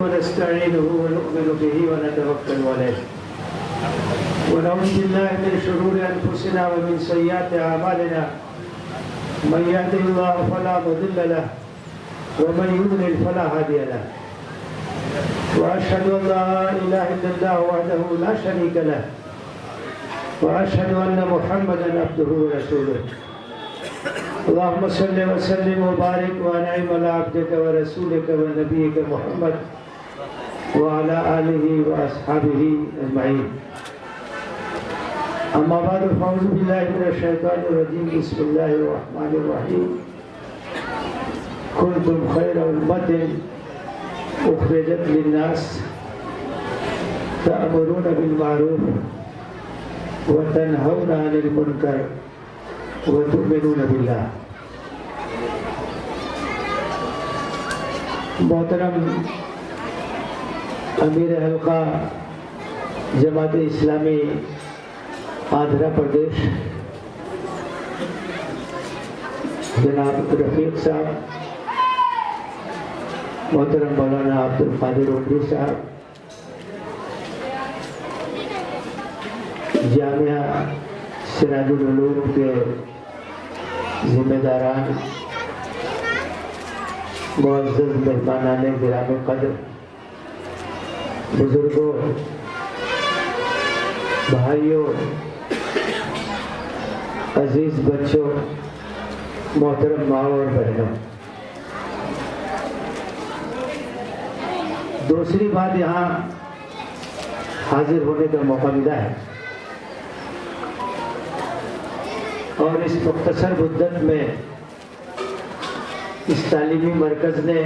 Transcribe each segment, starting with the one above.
ونستعينه ونؤمن به ونتوكل عليه ونعوذ بالله من شرور أنفسنا ومن سيئات أعمالنا من يهده الله فلا مضل له ومن يضلل فلا هادي له وأشهد أن لا إله إلا الله وحده لا شريك له وأشهد أن محمدا عبده ورسوله اللهم صل وسلم وبارك وأنعم على عبدك ورسولك ونبيك محمد وعلى آله وأصحابه أجمعين أما بعد فأعوذ بالله من الشيطان الرجيم بسم الله الرحمن الرحيم كنتم خير أمة أخرجت للناس تأمرون بالمعروف وتنهون عن المنكر وتؤمنون بالله. محترم امیر حلقہ جماعت اسلامی آندھرا پردیش جناب رفیق صاحب، محترم مولانا عبد القادر اونڈی صاحب، جامعہ سراج العلوم کے ذمہ داران، معزز مہمانان گرامی قدر، بزرگوں، بھائیوں، عزیز بچوں، محترم ماں اور بہنوں، دوسری بات یہاں حاضر ہونے کا موقع ملا ہے اور اس مختصر مدت میں اس تعلیمی مرکز نے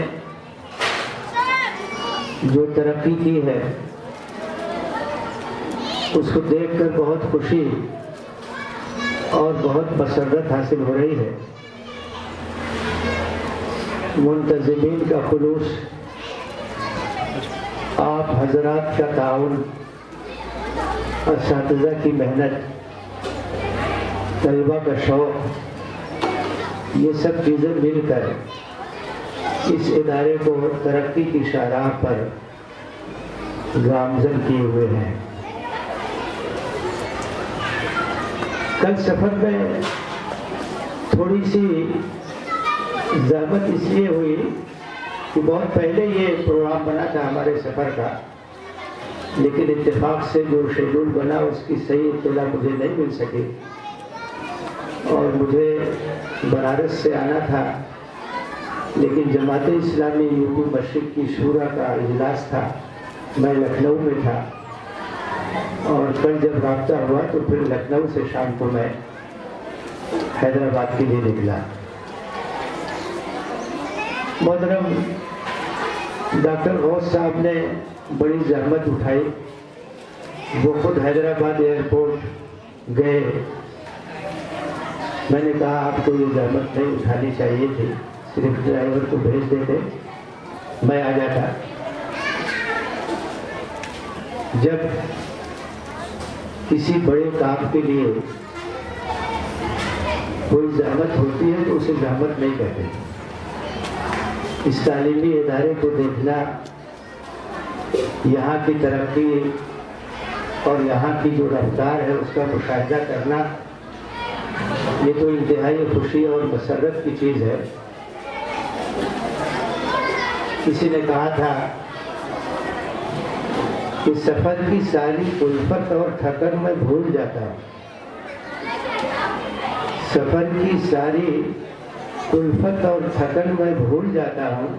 جو ترقی کی ہے اس کو دیکھ کر بہت خوشی اور بہت مسرت حاصل ہو رہی ہے. منتظمین کا خلوص، آپ حضرات کا تعاون، اساتذہ کی محنت، طلبہ کا شوق، یہ سب چیزیں مل کر اس ادارے کو ترقی کی شاہراہ پر گامزن کیے ہوئے ہیں. کل سفر میں تھوڑی سی زحمت اس لیے ہوئی کہ بہت پہلے یہ پروگرام بنا تھا ہمارے سفر کا، لیکن اتفاق سے جو شیڈول بنا اس کی صحیح اطلاع مجھے نہیں مل سکی اور مجھے بنارس سے آنا تھا، لیکن جماعت اسلامی یو پی مشرق کی شورا کا اجلاس تھا، میں لکھنؤ میں تھا اور کل جب رابطہ ہوا تو پھر لکھنؤ سے شام کو میں حیدرآباد کے لیے نکلا. محترم ڈاکٹر غوث صاحب نے بڑی زحمت اٹھائی، وہ خود حیدرآباد ایئرپورٹ گئے. میں نے کہا آپ کو یہ زحمت نہیں اٹھانی چاہیے تھی، صرف ڈرائیور کو بھیج دیتے میں آ جاتا. جب کسی بڑے کام کے لیے کوئی زحمت ہوتی ہے تو اسے زحمت نہیں کہتے. اس تعلیمی ادارے کو دیکھنا، یہاں کی ترقی اور یہاں کی جو رفتار ہے اس کا مشاہدہ کرنا، یہ تو انتہائی خوشی اور مسرت کی چیز ہے. کسی نے کہا تھا کہ سفر کی ساری الفت اور تھکن میں بھول جاتا ہوں، سفر کی ساری الفت اور تھکن میں بھول جاتا ہوں،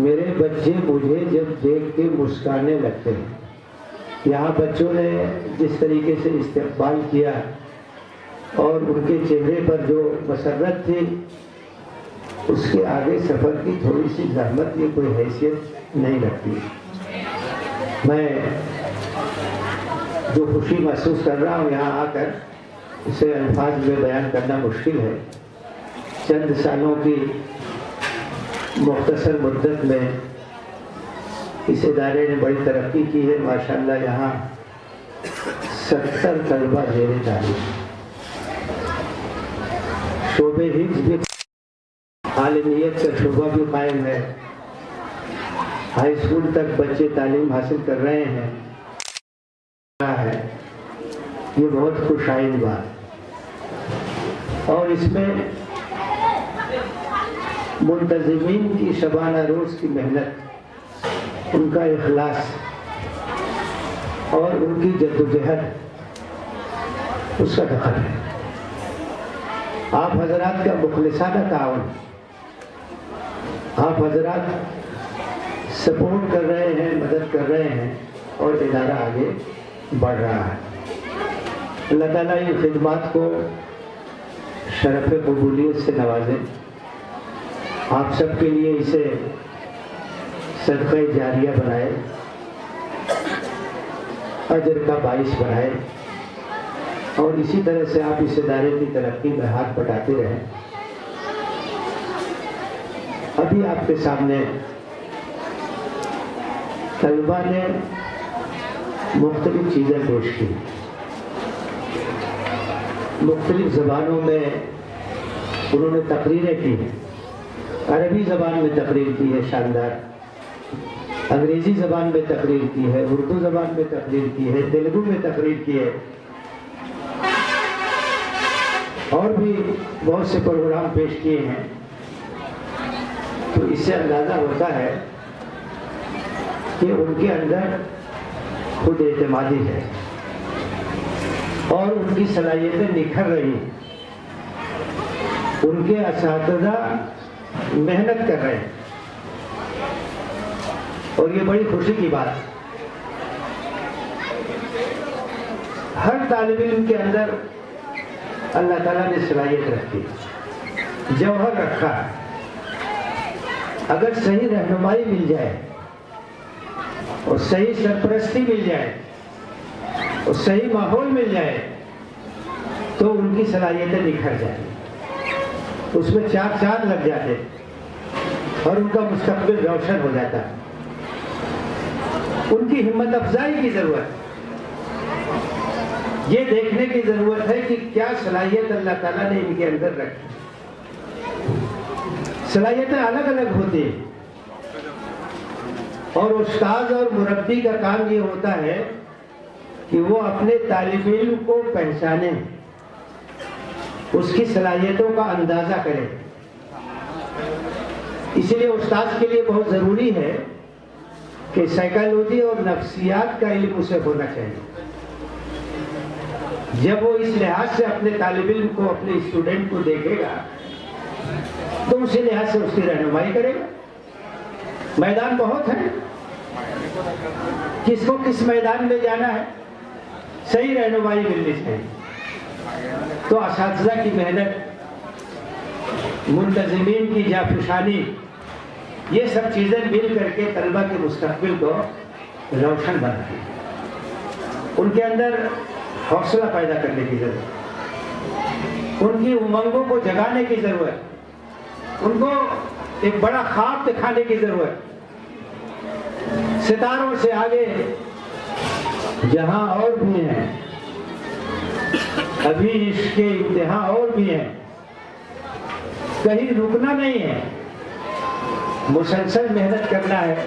میرے بچے مجھے جب دیکھ کے مسکرانے لگتے ہیں. یہاں بچوں نے جس طریقے سے استقبال کیا اور ان کے چہرے پر جو مسرت تھی، اس کے آگے سفر کی تھوڑی سی زحمت کی کوئی حیثیت نہیں رکھتی. میں جو خوشی محسوس کر رہا ہوں یہاں آ کر، اسے الفاظ میں بیان کرنا مشکل ہے. چند سالوں کی مختصر مدت میں اس ادارے نے بڑی ترقی کی ہے. ماشاءاللہ یہاں 70 طلبہ زیر تعلیم، شعبے حفظ بھی، عالمیت کا شعبہ بھی قائم ہے. ہائی اسکول تک بچے تعلیم حاصل کر رہے ہیں یہ بہت خوش آئند بات، اور اس میں منتظمین کی شبانہ روز کی محنت، ان کا اخلاص اور ان کی جدوجہد اس کا دخل ہے۔ آپ حضرات کا مخلصانہ تعاون، آپ حضرات سپورٹ کر رہے ہیں، مدد کر رہے ہیں، اور ادارہ آگے بڑھ رہا ہے۔ اللہ تعالیٰ ان خدمات کو شرف قبولیت سے نوازے، آپ سب کے لیے اسے صدقہ جاریہ بنائے، اجر کا باعث بنائے، اور اسی طرح سے آپ اس ادارے کی ترقی میں ہاتھ بٹاتے رہیں۔ ابھی آپ کے سامنے طلبہ نے مختلف چیزیں پیش کی، مختلف زبانوں میں انہوں نے تقریریں کی، عربی زبان میں تقریر کی ہے شاندار، انگریزی زبان میں تقریر کی ہے، اردو زبان میں تقریر کی ہے، تیلگو میں تقریر کی ہے، اور بھی بہت سے پروگرام پیش کیے ہیں۔ تو اس سے اندازہ ہوتا ہے کہ ان کے اندر خود اعتمادی ہے اور ان کی صلاحیتیں نکھر رہی ہیں، ان کے اساتذہ محنت کر رہے ہیں، اور یہ بڑی خوشی کی بات۔ ہر طالب علم کے اندر اللہ تعالیٰ نے صلاحیت رکھی، جوہر رکھا ہے، اگر صحیح رہنمائی مل جائے اور صحیح سرپرستی مل جائے اور صحیح ماحول مل جائے تو ان کی صلاحیتیں نکھر جائیں، اس میں چار چاند لگ جاتے اور ان کا مستقبل روشن ہو جاتا۔ ان کی ہمت افزائی کی ضرورت، یہ دیکھنے کی ضرورت ہے کہ کیا صلاحیت اللہ تعالیٰ نے ان کے اندر رکھی۔ صلاحیتیں الگ الگ ہوتی ہیں، اور استاد اور مربی کا کام یہ ہوتا ہے کہ وہ اپنے طالب علم کو پہچانے، اس کی صلاحیتوں کا اندازہ کرے۔ اسی لیے استاد کے لیے بہت ضروری ہے کہ سائیکالوجی اور نفسیات کا علم اسے ہونا چاہیے۔ جب وہ اس لحاظ سے اپنے طالب علم کو، اپنے اسٹوڈنٹ کو دیکھے گا تو اسی لحاظ سے اس کی رہنمائی کرے گا۔ میدان بہت ہے، کس کو کس میدان میں جانا ہے، صحیح رہنمائی ملنی چاہیے۔ تو اساتذہ کی محنت، منتظمین کی جافشانی، یہ سب چیزیں مل کر کے طلبہ کے مستقبل کو روشن بناتی ہیں۔ ان کے اندر حوصلہ پیدا کرنے کی ضرورت، ان کی امنگوں کو جگانے کی ضرورت، ان کو ایک بڑا خواب دکھانے کی ضرورت۔ ستاروں سے آگے جہاں اور بھی ہیں، ابھی عشق کے انتہا اور بھی ہیں، کہیں رکنا نہیں ہے، مسلسل محنت کرنا ہے،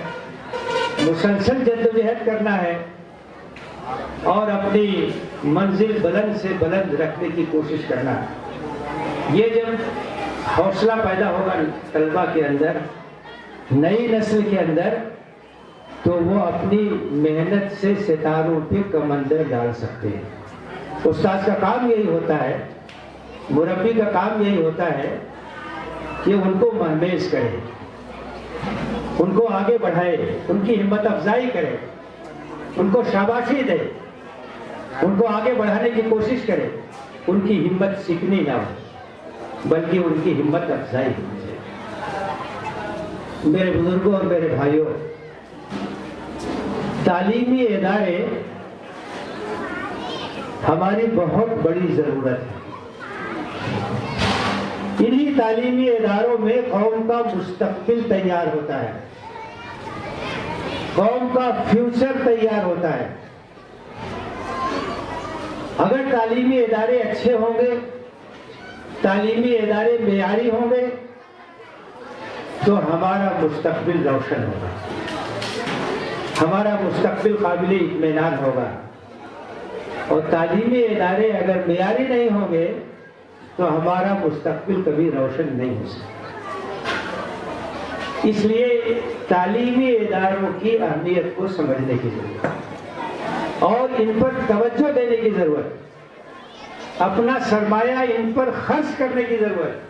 مسلسل جدوجہد کرنا ہے، اور اپنی منزل بلند سے بلند رکھنے کی کوشش کرنا ہے۔ یہ جب حوصلہ پیدا ہوگا طلبہ کے اندر، نئی نسل کے اندر، تو وہ اپنی محنت سے ستاروں پہ کمندر ڈال سکتے ہیں۔ استاد کا کام یہی ہوتا ہے، مربی کا کام یہی ہوتا ہے کہ ان کو مہمیز کرے، ان کو آگے بڑھائے، ان کی ہمت افزائی کرے، ان کو شاباشی دے، ان کو آگے بڑھانے کی کوشش کرے، ان کی ہمت سیکھنی نہ ہو بلکہ ان کی ہمت افزائی ہو۔ میرے بزرگوں اور میرے بھائیوں، تعلیمی ادارے ہماری بہت بڑی ضرورت ہے۔ انہی تعلیمی اداروں میں قوم کا مستقبل تیار ہوتا ہے، قوم کا فیوچر تیار ہوتا ہے۔ اگر تعلیمی ادارے اچھے ہوں گے، تعلیمی ادارے معیاری ہوں گے، تو ہمارا مستقبل روشن ہوگا۔ ہمارا مستقبل قابل اطمینان ہوگا، اور تعلیمی ادارے اگر معیاری نہیں ہوں گے تو ہمارا مستقبل کبھی روشن نہیں ہو سکتا۔ اس لیے تعلیمی اداروں کی اہمیت کو سمجھنے کی ضرورت ہے اور ان پر توجہ دینے کی ضرورت ہے، اپنا سرمایہ ان پر خرچ کرنے کی ضرورت ہے۔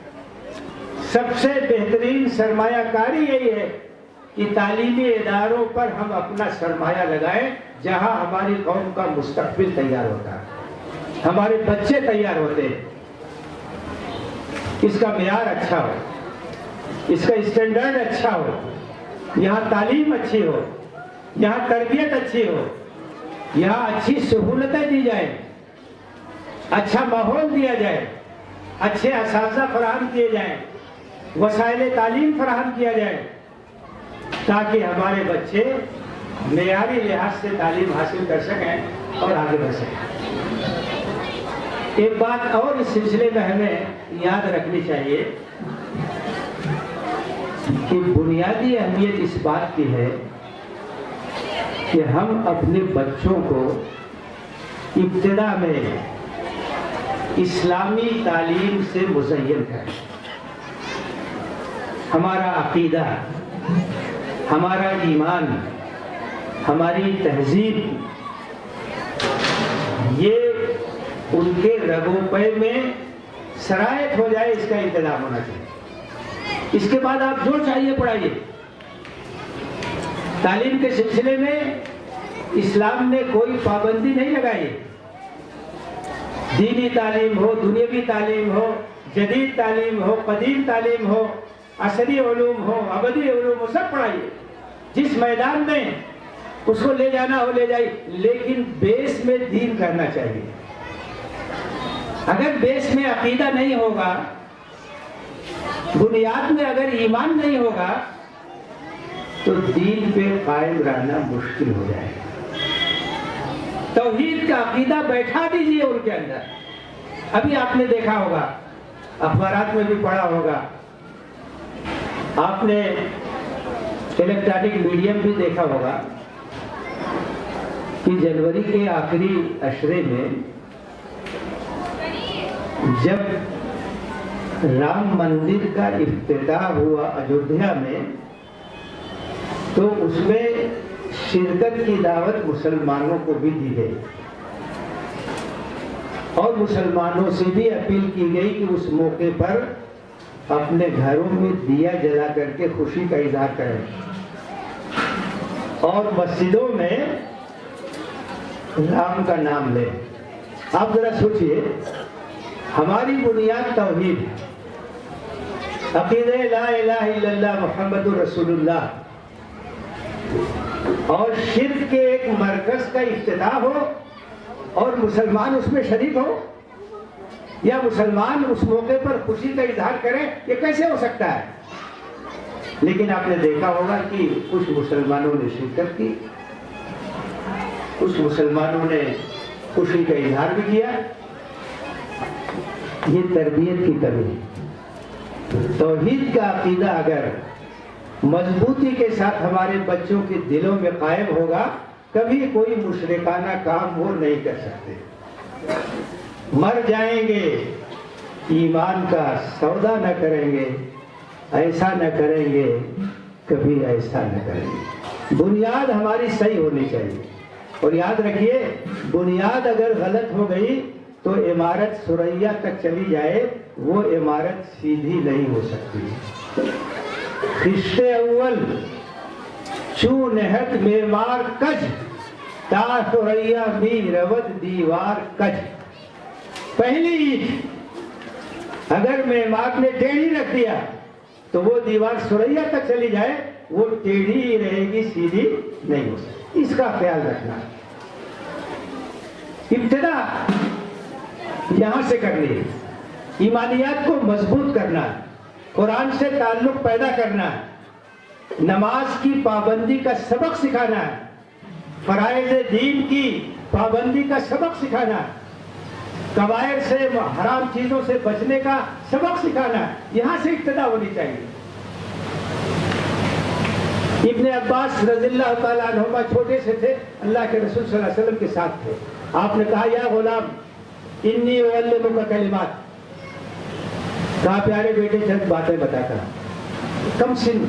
سب سے بہترین سرمایہ کاری یہی ہے کہ تعلیمی اداروں پر ہم اپنا سرمایہ لگائیں، جہاں ہماری قوم کا مستقبل تیار ہوتا ہے، ہمارے بچے تیار ہوتے ہیں، اس کا معیار اچھا ہو، اس کا اسٹینڈرڈ اچھا ہو، یہاں تعلیم اچھی ہو، یہاں تربیت اچھی ہو، یہاں اچھی سہولتیں دی جائیں، اچھا ماحول دیا جائے، اچھے اساتذہ فراہم کیے جائیں، وسائل تعلیم فراہم کیا جائے، تاکہ ہمارے بچے معیاری لحاظ سے تعلیم حاصل کر سکیں اور آگے بڑھ سکیں۔ ایک بات اور اس سلسلے میں ہمیں یاد رکھنی چاہیے کہ بنیادی اہمیت اس بات کی ہے کہ ہم اپنے بچوں کو ابتدا میں اسلامی تعلیم سے مزین کریں۔ ہمارا عقیدہ، ہمارا ایمان، ہماری تہذیب، یہ ان کے رگوں پے میں سرایت ہو جائے، اس کا انتظام ہونا چاہیے۔ اس کے بعد آپ جو چاہیے پڑھائیے۔ تعلیم کے سلسلے میں اسلام نے کوئی پابندی نہیں لگائی، دینی تعلیم ہو، دنیاوی تعلیم ہو، جدید تعلیم ہو، قدیم تعلیم ہو، عصری علوم ہو، ابدی علوم ہو، سب پڑھائیے۔ جس میدان میں اس کو لے جانا ہو لے جائیے، لیکن بیس میں دین کرنا چاہیے۔ اگر بیس میں عقیدہ نہیں ہوگا، بنیاد میں اگر ایمان نہیں ہوگا، تو دین پہ قائم رہنا مشکل ہو جائے گا۔ توحید کا عقیدہ بیٹھا دیجیے ان کے اندر۔ ابھی آپ نے دیکھا ہوگا، اخبارات میں بھی پڑھا ہوگا، آپ نے الیکٹرانک میڈیم بھی دیکھا ہوگا کہ جنوری کے آخری عشرے میں جب رام مندر کا افتتاح ہوا ایودھیا میں، تو اس میں شرکت کی دعوت مسلمانوں کو بھی دی گئی، اور مسلمانوں سے بھی اپیل کی گئی کہ اس موقع پر اپنے گھروں میں دیا جلا کر کے خوشی کا اظہار کریں، اور مسجدوں میں رام کا نام لیں۔ آپ ذرا سوچئے، ہماری بنیاد توحید، عقیدہ لا الہ الا اللہ محمد رسول اللہ، اور شرک کے ایک مرکز کا افتتاح ہو اور مسلمان اس میں شریک ہو، یا مسلمان اس موقع پر خوشی کا اظہار کریں، یہ کیسے ہو سکتا ہے؟ لیکن آپ نے دیکھا ہوگا کہ کچھ مسلمانوں نے شرکت کی، کچھ مسلمانوں نے خوشی کا اظہار بھی کیا۔ یہ تربیت کی کمی ہے۔ توحید کا عقیدہ اگر مضبوطی کے ساتھ ہمارے بچوں کے دلوں میں قائم ہوگا، کبھی کوئی مشرکانہ کام وہ نہیں کر سکتے۔ مر جائیں گے، ایمان کا سودا نہ کریں گے، ایسا نہ کریں گے، کبھی ایسا نہ کریں گے۔ بنیاد ہماری صحیح ہونی چاہیے، اور یاد رکھیے، بنیاد اگر غلط ہو گئی تو عمارت ثریا تک چلی جائے، وہ عمارت سیدھی نہیں ہو سکتی۔ خشت اول چو نہت معمار کج، تا ثریا می رود دیوار کج۔ پہلی اینٹ اگر معمار نے ٹیڑھی رکھ دیا تو وہ دیوار ثریا تک چلی جائے، وہ ٹیڑھی ہی رہے گی، سیدھی نہیں ہو سکتی۔ اس کا خیال رکھنا، ابتدا یہاں سے کرنی ہے، ایمانیات کو مضبوط کرنا ہے، قرآن سے تعلق پیدا کرنا ہے، نماز کی پابندی کا سبق سکھانا ہے، فرائض دین کی پابندی کا سبق سکھانا ہے، کبائر سے، حرام چیزوں سے بچنے کا سبق سکھانا ہے۔ یہاں سے ابتدا ہونی چاہیے۔ ابن عباس رضی اللہ تعالیٰ عنہما چھوٹے سے تھے، اللہ کے رسول صلی اللہ علیہ وسلم کے ساتھ تھے. آپ نے کہا یا غلام انی اعلمک کلمات، کہا پیارے بیٹے چند باتیں بتاتا. کم سن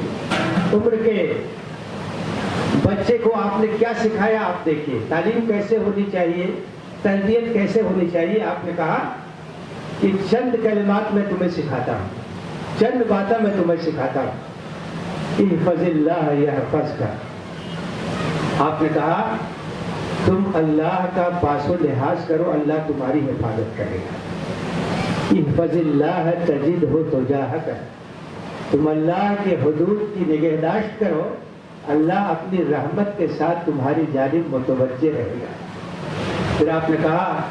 عمر کے بچے کو آپ نے کیا سکھایا؟ آپ دیکھیے تعلیم کیسے ہونی چاہیے، تربیت کیسے ہونی چاہیے. آپ نے کہا کہ چند کلمات میں تمہیں سکھاتا ہوں، چند باتیں میں تمہیں سکھاتا ہوں. احفظ اللہ یحفظک. آپ نے کہا تم اللہ کا پاس و لحاظ کرو، اللہ تمہاری حفاظت کرے گا. احفظ اللہ تجدہ تجاہک. تم اللہ کے حدود کی نگہداشت کرو، اللہ اپنی رحمت کے ساتھ تمہاری جانب متوجہ رہے گا. پھر آپ نے کہا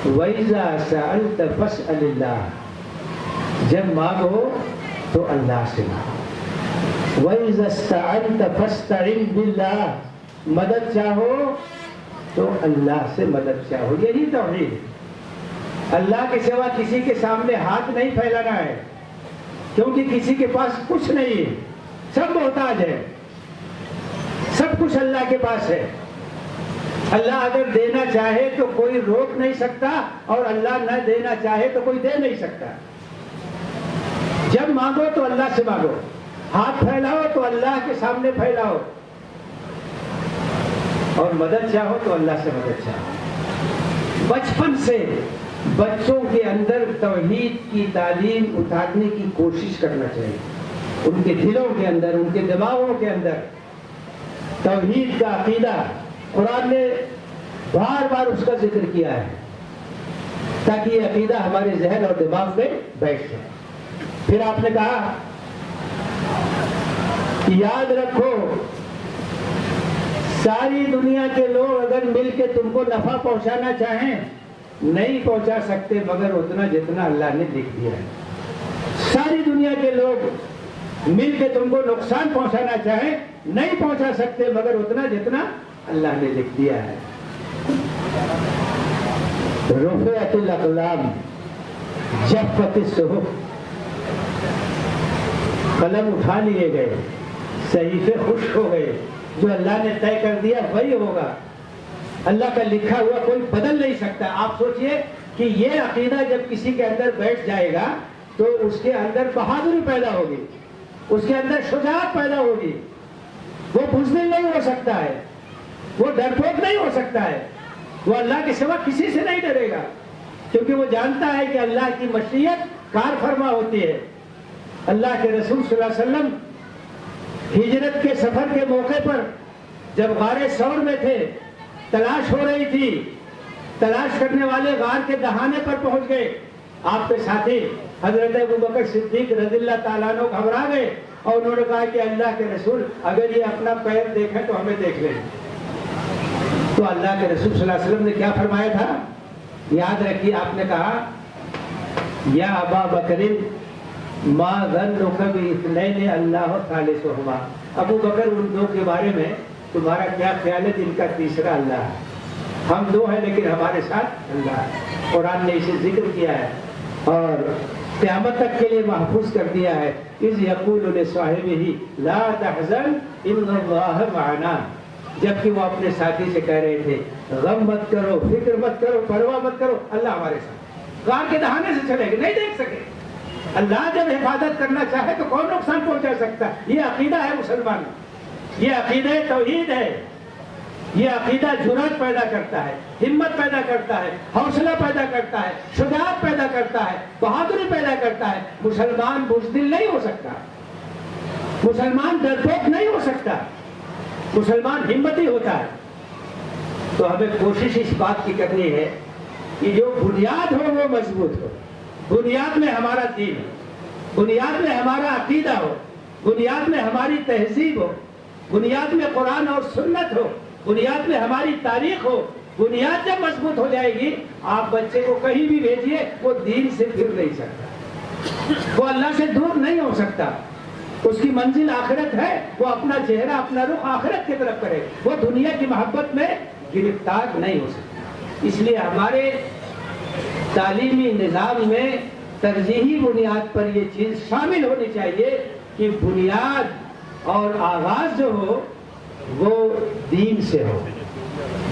وَإِذَا سَأَلْتَ فَاسْأَلِ اللَّهَ. جب مانگو تو اللہ سے مانگو. وَإِذَا اسْتَعَنْتَ فَاسْتَعِنْ بِاللَّهِ. مدد چاہو تو اللہ سے مدد چاہو. یہی توحید. اللہ کے سوا کسی کے سامنے ہاتھ نہیں پھیلانا ہے، کیونکہ کسی کے پاس کچھ نہیں ہے، سب محتاج ہے. سب کچھ اللہ کے پاس ہے. اللہ اگر دینا چاہے تو کوئی روک نہیں سکتا، اور اللہ نہ دینا چاہے تو کوئی دے نہیں سکتا. جب مانگو تو اللہ سے مانگو، ہاتھ پھیلاؤ تو اللہ کے سامنے پھیلاؤ، اور مدد چاہو تو اللہ سے مدد چاہو. بچپن سے بچوں کے اندر توحید کی تعلیم اتارنے کی کوشش کرنا چاہیے. ان کے دلوں کے اندر، ان کے دماغوں کے اندر توحید کا عقیدہ. قرآن نے بار بار اس کا ذکر کیا ہے تاکہ یہ عقیدہ ہمارے ذہن اور دماغ میں بیٹھ جائے. پھر آپ نے کہا یاد رکھو ساری دنیا کے لوگ اگر مل کے تم کو نفع پہنچانا چاہیں نہیں پہنچا سکتے مگر اتنا جتنا اللہ نے لکھ دیا ہے. ساری دنیا کے لوگ مل کے تم کو نقصان پہنچانا چاہیں نہیں پہنچا سکتے مگر اتنا جتنا اللہ نے لکھ دیا ہے. رفعت الاقلام جفت الصحف. قلم اٹھا لیے گئے، صحیفے خشک ہو گئے. جو اللہ نے طے کر دیا وہی ہوگا. اللہ کا لکھا ہوا کوئی بدل نہیں سکتا. آپ سوچئے کہ یہ عقیدہ جب کسی کے اندر بیٹھ جائے گا تو اس کے اندر بہادری پیدا ہوگی، اس کے اندر شجاعت پیدا ہوگی. وہ بزدل نہیں ہو سکتا ہے، وہ ڈرپوک نہیں ہو سکتا ہے، وہ اللہ کے سوا کسی سے نہیں ڈرے گا، کیونکہ وہ جانتا ہے کہ اللہ کی مشیت کار فرما ہوتی ہے. اللہ کے رسول صلی اللہ علیہ وسلم ہجرت کے سفر کے موقع پر جب غار ثور میں تھے، تلاش ہو رہی تھی، تلاش کرنے والے غار کے دہانے پر پہنچ گئے. آپ کے ساتھی حضرت ابوبکر صدیق رضی اللہ تعالیٰ عنہ گھبرا گئے اور انہوں نے کہا کہ اللہ کے رسول اگر یہ اپنا پیر دیکھیں تو ہمیں دیکھ لیں. تو اللہ کے رسول صلی اللہ علیہ وسلم نے کیا فرمایا تھا؟ یاد رکھیے، آپ نے کہا یا ابا بکر ما ظنک باثنین اللہ ثالثہما. ابو بکر ان دو کے بارے میں تمہارا کیا خیال ہے جن کا تیسرا اللہ ہے؟ ہم دو ہیں لیکن ہمارے ساتھ اللہ ہے. قرآن نے اسے ذکر کیا ہے اور قیامت تک کے لیے محفوظ کر دیا ہے. اذ یقول لصاحبہ لا تحزن ان اللہ معنا. جبکہ وہ اپنے ساتھی سے کہہ رہے تھے غم مت کرو، فکر مت کرو، پرواہ مت کرو، اللہ ہمارے ساتھ. غار کے دہانے سے چلے گئے، نہیں دیکھ سکے. اللہ جب حفاظت کرنا چاہے تو کون نقصان پہنچا سکتا ہے؟ یہ عقیدہ ہے مسلمان، یہ عقیدہ توحید ہے. یہ عقیدہ جرأت پیدا کرتا ہے، ہمت پیدا کرتا ہے، حوصلہ پیدا کرتا ہے، شجاعت پیدا کرتا ہے، بہادری پیدا کرتا ہے. مسلمان بزدل نہیں ہو سکتا، مسلمان ڈرپوک نہیں ہو سکتا، مسلمان ہمتی ہوتا ہے. تو ہمیں کوشش اس بات کی کرنی ہے کہ جو بنیاد ہو وہ مضبوط ہو. بنیاد میں ہمارا دین ہو، بنیاد میں ہمارا عقیدہ ہو، بنیاد میں ہماری تہذیب ہو، بنیاد میں قرآن اور سنت ہو، بنیاد میں ہماری تاریخ ہو. بنیاد جب مضبوط ہو جائے گی آپ بچے کو کہیں بھی بھیجیے وہ دین سے پھر نہیں سکتا، وہ اللہ سے دور نہیں ہو سکتا. اس کی منزل آخرت ہے، وہ اپنا چہرہ اپنا رخ آخرت کی طرف کرے، وہ دنیا کی محبت میں گرفتار نہیں ہو سکتا. اس لیے ہمارے تعلیمی نظام میں ترجیحی بنیاد پر یہ چیز شامل ہونی چاہیے کہ بنیاد اور آغاز جو ہو وہ دین سے ہو،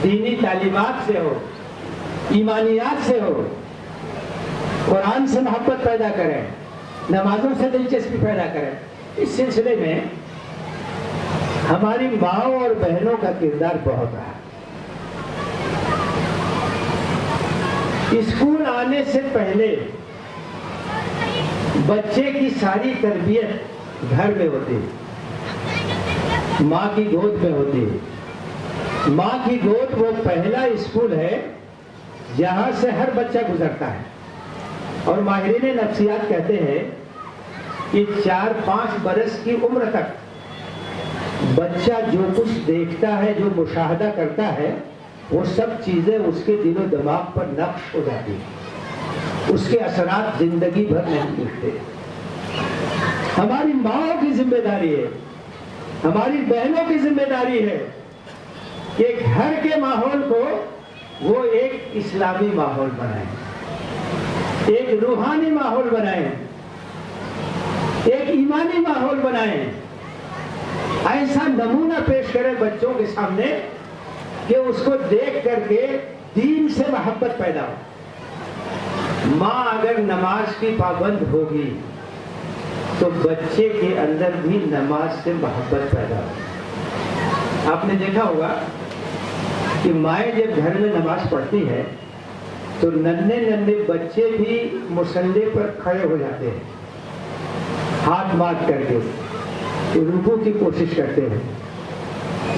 دینی تعلیمات سے ہو، ایمانیات سے ہو، قرآن سے محبت پیدا کریں، نمازوں سے دلچسپی پیدا کریں۔ اس سلسلے میں ہماری ماؤں اور بہنوں کا کردار بہت رہا۔ اسکول آنے سے پہلے بچے کی ساری تربیت گھر میں ہوتی ہے، ماں کی گود میں ہوتی ہے۔ ماں کی گود وہ پہلا اسکول ہے جہاں سے ہر بچہ گزرتا ہے، اور ماہرین نفسیات کہتے ہیں کہ 4-5 برس کی عمر تک بچہ جو کچھ دیکھتا ہے، جو مشاہدہ کرتا ہے، وہ سب چیزیں اس کے دل و دماغ پر نقش ہو جاتی ہیں، اس کے اثرات زندگی بھر نہیں ملتے۔ ہماری ماؤں کی ذمہ داری ہے، ہماری بہنوں کی ذمہ داری ہے کہ گھر کے ماحول کو وہ ایک اسلامی ماحول بنائیں، ایک روحانی ماحول بنائیں، ایک ایمانی ماحول بنائیں، ایسا نمونہ پیش کریں بچوں کے سامنے کہ اس کو دیکھ کر کے دین سے محبت پیدا ہو۔ ماں اگر نماز کی پابند ہوگی تو بچے کے اندر بھی نماز سے محبت پیدا ہو۔ آپ نے دیکھا ہوگا کہ مائیں جب گھر میں نماز پڑھتی ہے تو ننھے بچے بھی مصلی پر کھڑے ہو جاتے ہیں، ہاتھ مات کر کے رکوع کی کوشش کرتے ہیں،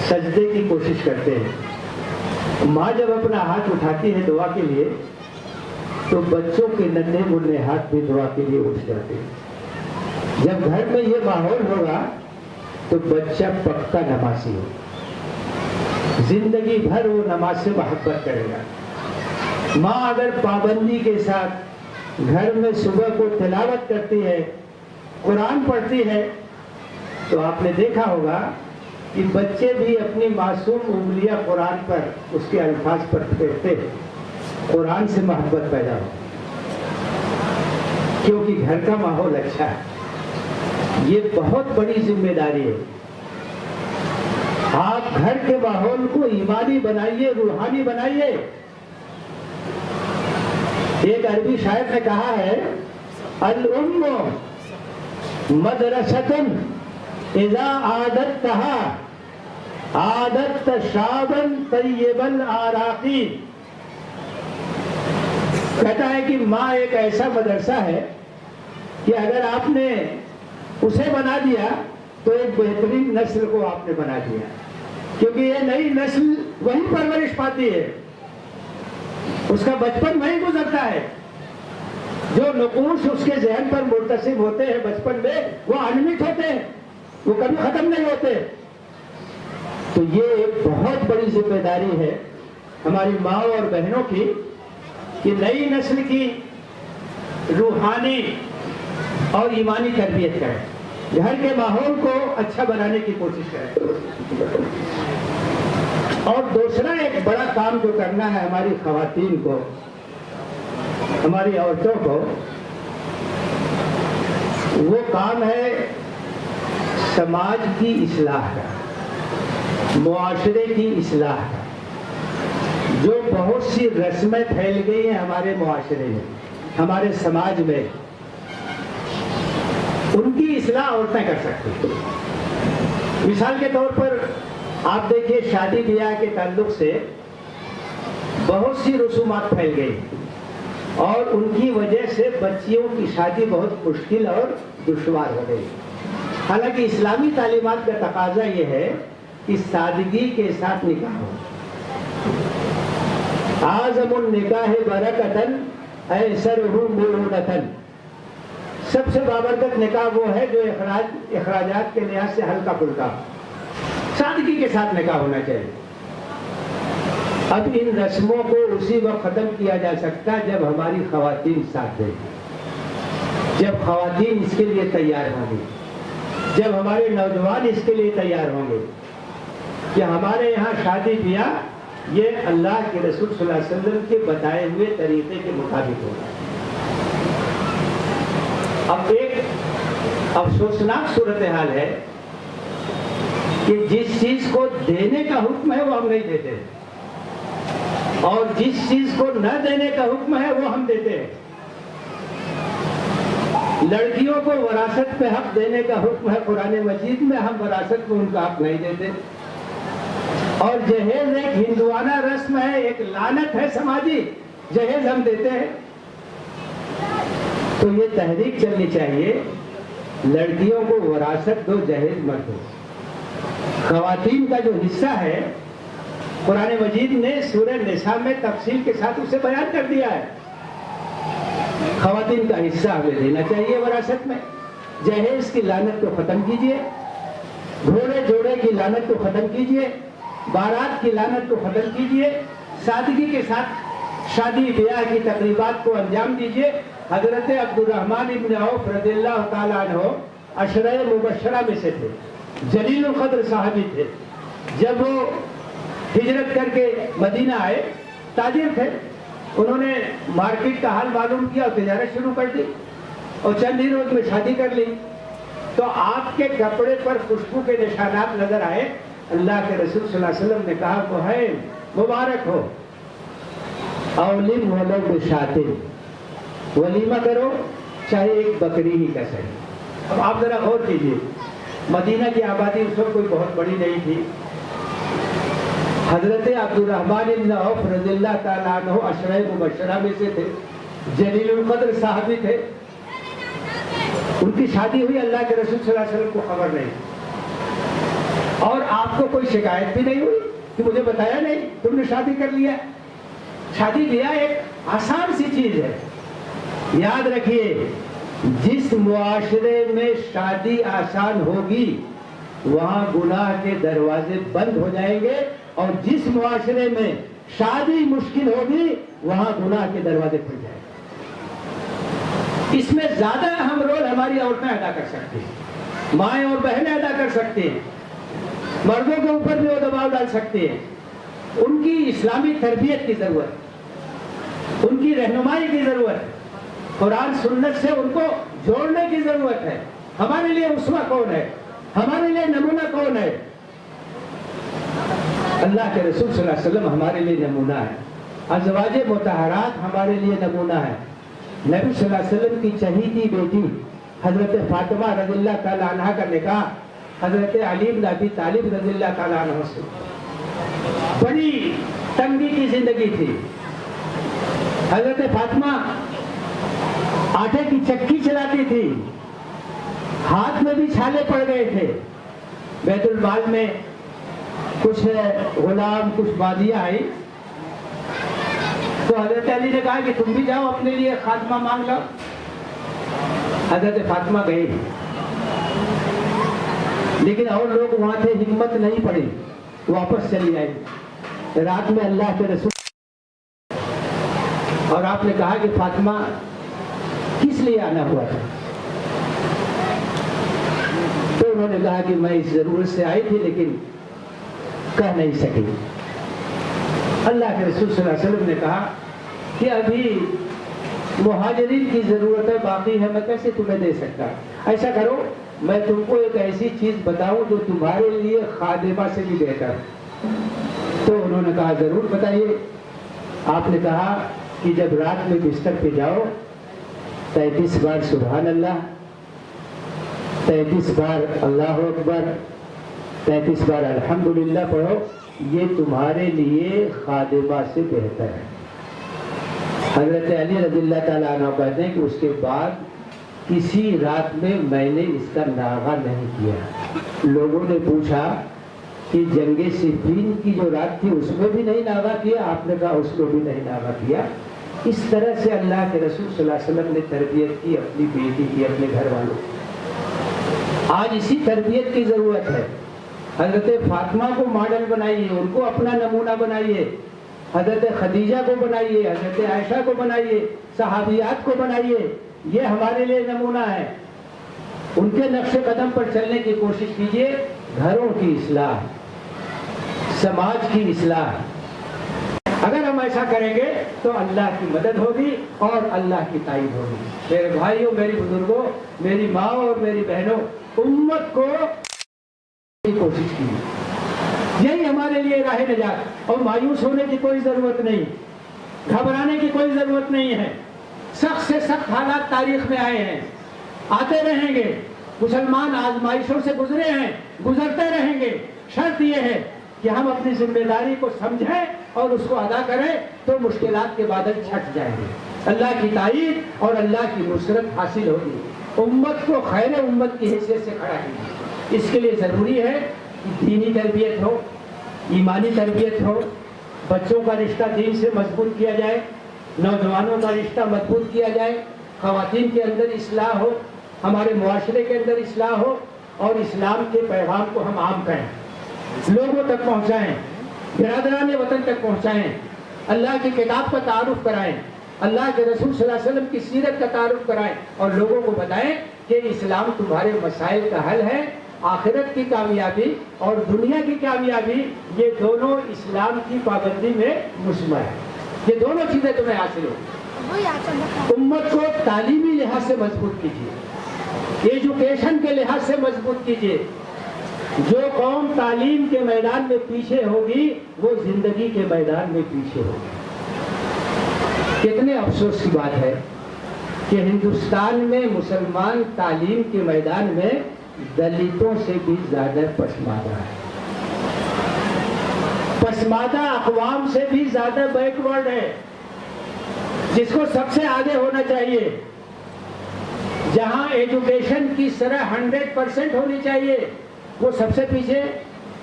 سجدے کی کوشش کرتے ہیں۔ ماں جب اپنا ہاتھ اٹھاتی ہے دعا کے لیے تو بچوں کے ننھے منھے ہاتھ بھی دعا کے لیے اٹھ جاتے ہیں۔ جب گھر میں یہ ماحول ہوگا تو بچہ پکا نمازی ہو، زندگی بھر وہ نماز سے محبت کرے گا۔ ماں اگر پابندی کے ساتھ گھر میں صبح کو تلاوت کرتی ہے، قرآن پڑھتی ہے، تو آپ نے دیکھا ہوگا کہ بچے بھی اپنی معصوم انگلیاں قرآن پر، اس کے الفاظ پر پھیرتے ہیں، قرآن سے محبت پیدا ہو، کیونکہ گھر کا ماحول اچھا ہے۔ یہ بہت بڑی ذمہ داری ہے۔ آپ گھر کے ماحول کو ایمانی بنائیے، روحانی بنائیے۔ ایک عربی شاعر نے کہا ہے، الام مدرسۃ اذا عادتها عادت شابا طیب الاراقی۔ کہتا ہے کہ ماں ایک ایسا مدرسہ ہے کہ اگر آپ نے اسے بنا دیا تو ایک بہترین نسل کو آپ نے بنا دیا، کیونکہ یہ نئی نسل وہی پرورش پاتی ہے، اس کا بچپن وہی گزرتا ہے۔ جو نقوش اس کے ذہن پر مرتسم ہوتے ہیں بچپن میں، وہ انمٹ ہوتے ہیں، وہ کبھی ختم نہیں ہوتے۔ تو یہ ایک بہت بڑی ذمہ داری ہے ہماری ماں اور بہنوں کی کہ نئی نسل کی روحانی اور ایمانی تربیت کریں، گھر کے ماحول کو اچھا بنانے کی کوشش کریں۔ اور دوسرا ایک بڑا کام جو کرنا ہے ہماری خواتین کو، ہماری عورتوں کو، وہ کام ہے سماج کی اصلاح کا، معاشرے کی اصلاح کا۔ جو بہت سی رسمیں پھیل گئی ہیں ہمارے معاشرے میں، ہمارے سماج میں، ان کی اصلاح عورتیں کر سکتی ہیں۔ مثال کے طور پر آپ دیکھیے، شادی بیاہ کے تعلق سے بہت سی رسومات پھیل گئی اور ان کی وجہ سے بچیوں کی شادی بہت مشکل اور دشوار ہو گئی۔ حالانکہ اسلامی تعلیمات کا تقاضا یہ ہے کہ سادگی کے ساتھ نکاح ہو۔ اعظم النکاح برکتاً ایسرہ مرونتاً، سب سے بابرکت نکاح وہ ہے جو اخراجات کے لحاظ سے ہلکا پھلکا، سادگی کے ساتھ نکاح ہونا چاہیے۔ اب ان رسموں کو اسی وقت ختم کیا جا سکتا ہے جب ہماری خواتین ساتھ دیں، جب خواتین اس کے لیے تیار ہوں گی، جب ہمارے نوجوان اس کے لیے تیار ہوں گے کہ ہمارے یہاں شادی بیاہ یہ اللہ کے رسول صلی اللہ علیہ وسلم کے بتائے ہوئے طریقے کے مطابق ہوگا۔ اب ایک افسوسناک صورتحال ہے کہ جس چیز کو دینے کا حکم ہے وہ ہم نہیں دیتے، اور جس چیز کو نہ دینے کا حکم ہے وہ ہم دیتے ہیں۔ لڑکیوں کو وراثت پہ حق دینے کا حکم ہے قرآن مجید میں، ہم وراثت میں ان کا حق نہیں دیتے۔ اور جہیز ایک ہندوانہ رسم ہے، ایک لعنت ہے سماجی، جہیز ہم دیتے ہیں۔ تو یہ تحریک چلنی چاہیے، لڑکیوں کو وراثت دو، جہیز مت دو۔ خواتین کا جو حصہ ہے قرآن مجید نے سورہ نساء میں تفصیل کے ساتھ اسے بیان کر دیا ہے۔ خواتین کا حصہ ہمیں دینا چاہیے وراثت میں۔ جہیز کی لعنت کو ختم کیجئے، گھوڑے جوڑے کی لعنت کو ختم کیجئے، بارات کی لعنت کو ختم کیجئے، سادگی کے ساتھ شادی بیاہ کی تقریبات کو انجام دیجئے۔ حضرت عبد الرحمن ابن عوف رضی اللہ تعالیٰ عنہ عشرہ مبشرہ میں سے تھے، جلیل القدر صحابی تھے۔ جب وہ ہجرت کر کے مدینہ آئے، تاجر تھے، انہوں نے مارکیٹ کا حال معلوم کیا اور تجارت شروع کر دی، اور چند ہی روز میں شادی کر لی۔ تو آپ کے کپڑے پر خوشبو کے نشانات نظر آئے۔ اللہ کے رسول صلی اللہ علیہ وسلم نے کہا کہ مبارک ہو، اولم ولو بشاتن، ولیمہ کرو چاہے ایک بکری ہی کا صحیح۔ اب آپ ذرا غور کیجیے، مدینہ کی آبادی اس وقت کوئی بہت بڑی نہیں تھی۔ حضرت عبد الرحمن بن عوف رضی اللہ تعالیٰ عنہ عشرہ مبشرہ میں سے تھے، جلیل القدر صحابی تھے۔ ان کی شادی ہوئی، اللہ کے رسول صلی اللہ علیہ وسلم کو خبر نہیں، اور آپ کو کوئی شکایت بھی نہیں ہوئی کہ مجھے بتایا نہیں، تم نے شادی کر لیا۔ شادی بیاہ ایک آسان سی چیز ہے۔ یاد رکھیے، جس معاشرے میں شادی آسان ہوگی وہاں گناہ کے دروازے بند ہو جائیں گے، اور جس معاشرے میں شادی مشکل ہوگی وہاں گناہ کے دروازے کھل جائیں گے۔ اس میں زیادہ اہم رول ہماری عورتیں ادا کر سکتی ہیں، مائیں اور بہنیں ادا کر سکتی ہیں، مردوں کے اوپر بھی وہ دباؤ ڈال سکتی ہیں۔ ان کی اسلامی تربیت کی ضرورت، ان کی رہنمائی کی ضرورت، قرآن سنت سے ان کو جوڑنے کی ضرورت ہے۔ ہمارے لیے اسوہ کون ہے؟ ہمارے لیے نمونہ کون ہے؟ اللہ کے رسول صلی اللہ علیہ وسلم ہمارے لیے نمونہ ہے، ازواج مطہرات ہمارے لیے نمونہ ہے۔ نبی صلی اللہ علیہ وسلم کی چہیتی بیٹی حضرت فاطمہ رضی اللہ تعالیٰ عنہ کا نکاح حضرت علی بن ابی طالب رضی اللہ تعالیٰ عنہ سے، بڑی تنگی کی زندگی تھی۔ حضرت فاطمہ آٹے کی چکی چلاتی تھی، ہاتھ میں بھی چھالے پڑ گئے تھے۔ بیت المال میں کچھ غلام، کچھ بادیاں آئی، تو حضرت علی نے کہا کہ تم بھی جاؤ اپنے لیے خاتمہ مانگ لو۔ حضرت فاطمہ گئی، لیکن اور لوگ وہاں تھے، ہمت نہیں پڑی، واپس چلی آئی۔ رات میں اللہ کے رسول اور آپ نے کہا کہ فاطمہ کس لیے آنا ہوا تھا؟ تو انہوں نے کہا کہ میں اس ضرورت سے آئی تھی لیکن کہہ نہیں سکی۔ اللہ کے رسول صلی اللہ علیہ وسلم نے کہا کہ ابھی مہاجرین کی ضرورتیں باقی ہے، میں کیسے تمہیں دے سکتا؟ ایسا کرو، میں تم کو ایک ایسی چیز بتاؤں جو تمہارے لیے خادمہ سے بھی بہتر۔ تو انہوں نے کہا ضرور بتائیے۔ آپ نے کہا کہ جب رات میں بستر پہ جاؤ 33 بار سبحان اللہ، 33 بار اللہ اکبر، 33 بار الحمدللہ پڑھو، یہ تمہارے لیے خادمہ سے بہتر ہے۔ حضرت علی رضی اللہ تعالیٰ عنہ کہتے ہیں کہ اس کے بعد کسی رات میں میں نے اس کا ناغہ نہیں کیا۔ لوگوں نے پوچھا کہ جنگ صفین کی جو رات تھی اس میں بھی نہیں ناغہ کیا؟ آپ نے کہا اس میں بھی نہیں ناغہ کیا۔ اس طرح سے اللہ کے رسول صلی اللہ علیہ وسلم نے تربیت کی اپنی بیٹی کی، اپنے گھر والوں کی۔ آج اسی تربیت کی ضرورت ہے۔ حضرت فاطمہ کو ماڈل بنائیے، ان کو اپنا نمونہ بنائیے، حضرت خدیجہ کو بنائیے، حضرت عائشہ کو بنائیے، صحابیات کو بنائیے، یہ ہمارے لیے نمونہ ہے۔ ان کے نقش قدم پر چلنے کی کوشش کیجیے۔ گھروں کی اصلاح، سماج کی اصلاح، اگر ہم ایسا کریں گے تو اللہ کی مدد ہوگی اور اللہ کی تائید ہوگی۔ میرے بھائیوں، میری بزرگوں، میری ماں اور میری بہنوں، امت کو کی کوشش کی، یہی ہمارے لیے راہ نجات۔ اور مایوس ہونے کی کوئی ضرورت نہیں، گھبرانے کی کوئی ضرورت نہیں ہے۔ سخت سے سخت حالات تاریخ میں آئے ہیں، آتے رہیں گے۔ مسلمان آزمائشوں سے گزرے ہیں، گزرتے رہیں گے۔ شرط یہ ہے کہ ہم اپنی ذمہ داری کو سمجھیں اور اس کو ادا کریں تو مشکلات کے بادل چھٹ جائیں گے، اللہ کی تائید اور اللہ کی نصرت حاصل ہوگی، امت کو خیر امت کی حیثیت سے کھڑا کیجیے۔ اس کے لیے ضروری ہے کہ دینی تربیت ہو، ایمانی تربیت ہو، بچوں کا رشتہ دین سے مضبوط کیا جائے، نوجوانوں کا رشتہ مضبوط کیا جائے، خواتین کے اندر اصلاح ہو، ہمارے معاشرے کے اندر اصلاح ہو، اور اسلام کے پیغام کو ہم عام کریں، لوگوں تک پہنچائیں، برادران وطن تک پہنچائیں، اللہ کی کتاب کا تعارف کرائیں، اللہ کے رسول صلی اللہ علیہ وسلم کی سیرت کا تعارف کرائیں، اور لوگوں کو بتائیں کہ اسلام تمہارے مسائل کا حل ہے۔ آخرت کی کامیابی اور دنیا کی کامیابی یہ دونوں اسلام کی پابندی میں مشمل ہے، یہ دونوں چیزیں تمہیں حاصل ہو۔ امت کو تعلیمی لحاظ سے مضبوط کیجیے، ایجوکیشن کے لحاظ سے مضبوط کیجیے۔ جو قوم تعلیم کے میدان میں پیچھے ہوگی وہ زندگی کے میدان میں پیچھے ہوگی۔ کتنے افسوس کی بات ہے کہ ہندوستان میں مسلمان تعلیم کے میدان میں دلتوں سے بھی زیادہ پسماندہ ہے، پسماندہ اقوام سے بھی زیادہ بیکورڈ ہے، جس کو سب سے آگے ہونا چاہیے۔ جہاں ایجوکیشن کی شرح 100% ہونی چاہیے وہ سب سے پیچھے۔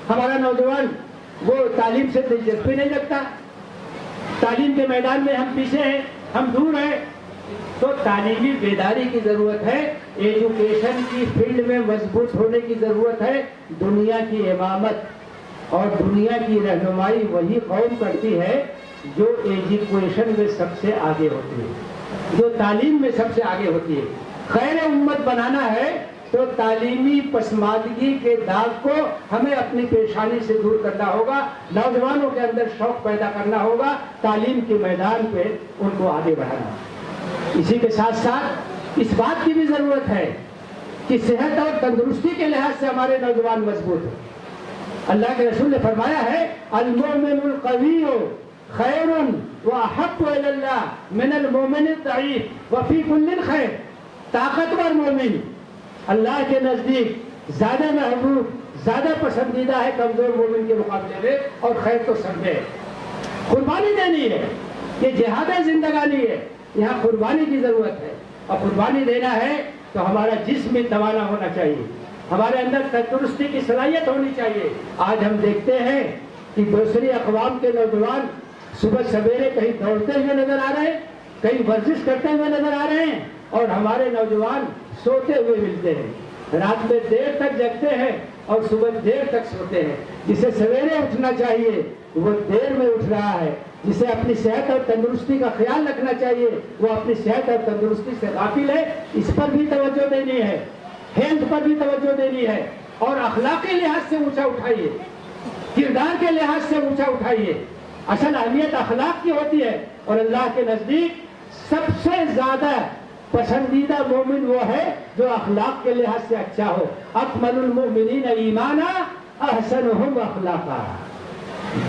ہمارا نوجوان وہ تعلیم سے دلچسپی نہیں رکھتا، تعلیم کے میدان میں ہم پیچھے ہیں، ہم دور ہیں۔ تو تعلیمی بیداری کی ضرورت ہے، ایجوکیشن کی فیلڈ میں مضبوط ہونے کی ضرورت ہے۔ دنیا کی امامت اور دنیا کی رہنمائی وہی قوم کرتی ہے جو ایجوکیشن میں سب سے آگے ہوتی ہے، جو تعلیم میں سب سے آگے ہوتی ہے۔ خیر امت بنانا ہے تو تعلیمی پسماندگی کے داغ کو ہمیں اپنی پیشانی سے دور کرنا ہوگا، نوجوانوں کے اندر شوق پیدا کرنا ہوگا، تعلیم کے میدان پہ ان کو آگے بڑھانا۔ اسی کے ساتھ ساتھ اس بات کی بھی ضرورت ہے کہ صحت اور تندرستی کے لحاظ سے ہمارے نوجوان مضبوط ہوں۔ اللہ کے رسول نے فرمایا ہے المؤمن القوی خیر واحب الی اللہ من المؤمن الضعیف وفی کل خیر۔ طاقتور مومن اللہ کے نزدیک زیادہ محبوب، زیادہ پسندیدہ ہے کمزور مومن کے مقابلے میں، اور خیر تو سب ہے۔ قربانی دینی ہے، یہ جہاد زندگانی ہے، یہاں قربانی کی ضرورت ہے، اور قربانی دینا ہے تو ہمارا جسم توانا ہونا چاہیے، ہمارے اندر تندرستی کی صلاحیت ہونی چاہیے۔ آج ہم دیکھتے ہیں کہ دوسری اقوام کے نوجوان صبح سویرے کہیں دوڑتے ہوئے نظر آ رہے ہیں، کہیں ورزش کرتے ہوئے نظر آ رہے ہیں، اور ہمارے نوجوان سوتے ہوئے ملتے ہیں، رات میں دیر تک جگتے ہیں اور صبح دیر تک سوتے ہیں۔ جسے سویرے اٹھنا چاہیے وہ دیر میں اٹھ رہا ہے، جسے اپنی صحت اور تندرستی کا خیال رکھنا چاہیے وہ اپنی صحت اور تندرستی سے غافل ہے۔ اس پر بھی توجہ دینی ہے، ہیلتھ پر بھی توجہ دینی ہے، اور اخلاقی لحاظ سے اونچا اٹھائیے، کردار کے لحاظ سے اونچا اٹھائیے۔ اصل اہمیت اخلاق کی ہوتی ہے، اور اللہ کے نزدیک سب سے زیادہ پسندیدہ مومن وہ ہے جو اخلاق کے لحاظ سے اچھا ہو۔ اکمل المؤمنین ایمانا احسنہم اخلاقا۔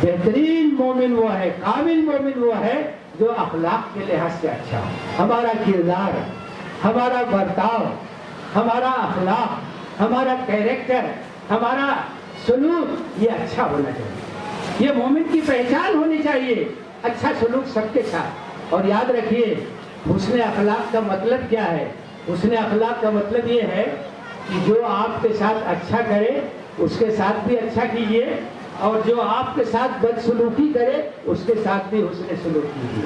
بہترین مومن وہ ہے، کامل مومن وہ ہے جو اخلاق کے لحاظ سے اچھا ہو۔ ہمارا کردار، ہمارا برتاؤ، ہمارا اخلاق، ہمارا کیریکٹر، ہمارا سلوک یہ اچھا ہونا چاہیے، یہ مومن کی پہچان ہونی چاہیے، اچھا سلوک سب کے ساتھ۔ اور یاد رکھیے حسن اخلاق کا مطلب کیا ہے؟ حسن اخلاق کا مطلب یہ ہے کہ جو آپ کے ساتھ اچھا کرے اس کے ساتھ بھی اچھا کیجیے، اور جو آپ کے ساتھ بدسلوکی کرے اس کے ساتھ بھی حسن سلوک کیجیے۔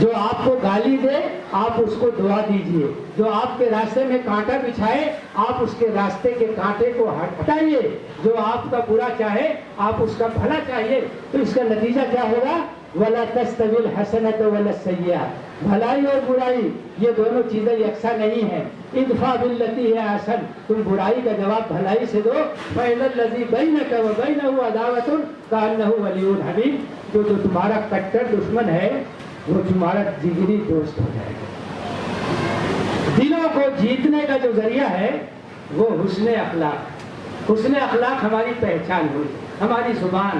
جو آپ کو گالی دے آپ اس کو دعا دیجیے، جو آپ کے راستے میں کانٹا بچھائے آپ اس کے راستے کے کانٹے کو ہٹائیے، جو آپ کا برا چاہے آپ اس کا بھلا چاہیے۔ تو اس کا نتیجہ کیا ہوگا؟ وَلَا تَسْتَوِي الْحَسَنَةُ وَلَا السَّيِّئَةُ۔ بھلائی اور برائی یہ دونوں چیزیں یکساں نہیں ہیں۔ ادفع باللتی ہے احسن، تم برائی کا جواب بھلائی سے دو۔ فَإِذَا الَّذِي بَيْنَكَ وَبَيْنَهُ عَدَاوَةٌ كَأَنَّهُ وَلِيٌّ حَمِيمٌ۔ جو تمہارا کٹر دشمن ہے وہ تمہارا جگری دوست ہو جائے گا۔ دلوں کو جیتنے کا جو ذریعہ ہے وہ حسن اخلاق، حسن اخلاق ہماری پہچان ہوئی، ہماری زبان،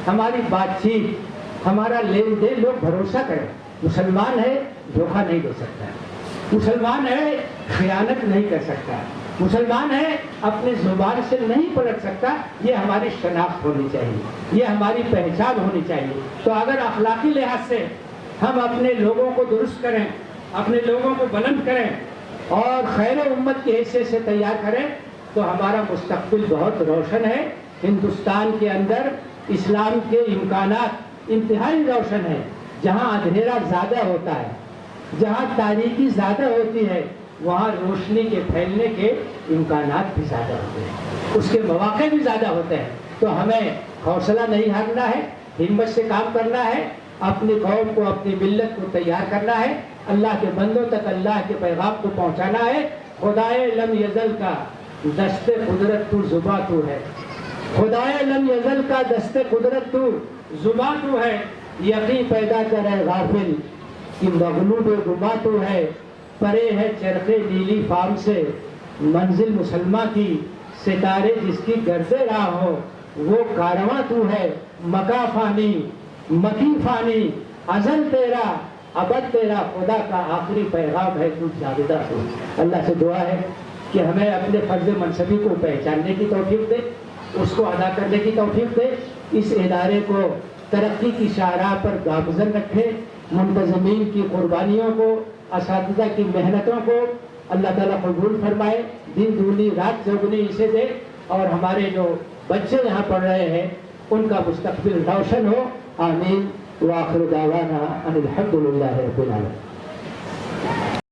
ہماری بات چیت، ہمارا لین دین، لوگ بھروسہ کریں مسلمان ہے دھوکہ نہیں دے سکتا، مسلمان ہے خیانت نہیں کر سکتا، مسلمان ہے اپنی زبان سے نہیں پلٹ سکتا. یہ ہماری شناخت ہونی چاہیے، یہ ہماری پہچان ہونی چاہیے. تو اگر اخلاقی لحاظ سے ہم اپنے لوگوں کو درست کریں، اپنے لوگوں کو بلند کریں اور خیر امت کی حیثیت سے تیار کریں تو ہمارا مستقبل بہت روشن ہے. ہندوستان کے اندر اسلام کے امکانات انتہائی روشن ہیں. جہاں اندھیرا زیادہ ہوتا ہے، جہاں تاریکی زیادہ ہوتی ہے، وہاں روشنی کے پھیلنے کے امکانات بھی زیادہ ہوتے ہیں، اس کے مواقع بھی زیادہ ہوتے ہیں. تو ہمیں حوصلہ نہیں ہارنا ہے، ہمت سے کام کرنا ہے، اپنی قوم کو، اپنی ملت کو تیار کرنا ہے، اللہ کے بندوں تک اللہ کے پیغام کو پہنچانا ہے. خدائے لم یزل کا دست قدرت تو زباں تو ہے، خدائے لم یزل کا دست قدرت تو زباں تو ہے. یقین پیدا کرے غافل کہ مغلوب گما تو ہے. پرے ہے چرخے نیلی فام سے منزل مسلمہ کی، ستارے جس کی گرد راہ ہو وہ کارواں تو ہے. مکا فانی مکی فانی ازل تیرا ابد تیرا، خدا کا آخری پیغام ہے تو جاویدہ تو. اللہ سے دعا ہے کہ ہمیں اپنے فرض منصبی کو پہچاننے کی توفیق دے، اس کو ادا کرنے کی توفیق دے، اس ادارے کو ترقی کی شاہراہ پر گامزن رکھے. منتظمین کی قربانیوں کو، اساتذہ کی محنتوں کو اللہ تعالیٰ قبول فرمائے، دن دگنی رات چوگنی اسے دے، اور ہمارے جو بچے یہاں پڑھ رہے ہیں ان کا مستقبل روشن ہو. آمین. وآخر دعوانا ان الحمد للہ رب العالمین.